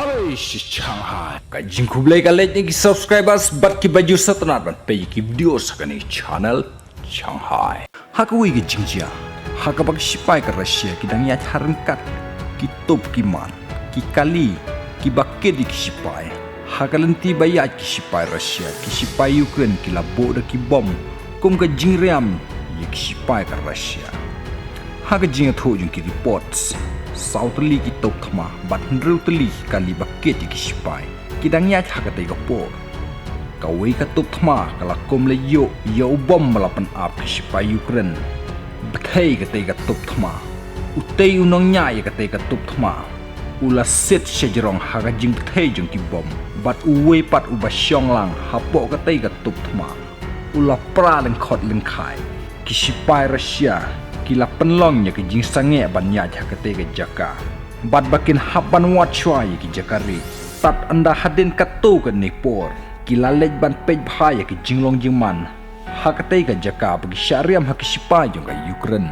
kawei Shanghai ka jingku blai ka like ni subscribers bat ki baju satnat ban pe ki video sakani channel Shanghai ha kawei ki jingjia ha ka bak sipai ka Russia ki dang ya harangkat ki top ki man ki kali ki bakke di ki sipai ha ka lenti bayat ki sipai Russia ki sipai Ukraine ki labo da ki bom kum ka jingriam ye ki sipai ka Russia ha ka jing tho jung ki reports South Li ki tok thama bat nru tli kali bakke ki sipai kidang ya thakate ka por kawei ka tok thama kala kom le yo bom malapan ap ki sipai Ukraine bthei ka te ka tok thama utei unong nya ya ka te ka tok thama ula siet jrong ha ka jing bthei jung ki bom bat uwei pat uba lang hapo ka te ka tok thama ula pra lyngkhot lyngkhai ki sipai Russia kila penlong ya ke jing sange ban nya jakate ke jaka bat bakin haban wat chwa ya ke jakari tat anda hadin katu ke nepor kila lej ban pej bha ya ke jinglong jingman hakate ke jaka bagi syariam hak sipa jong ka Ukraine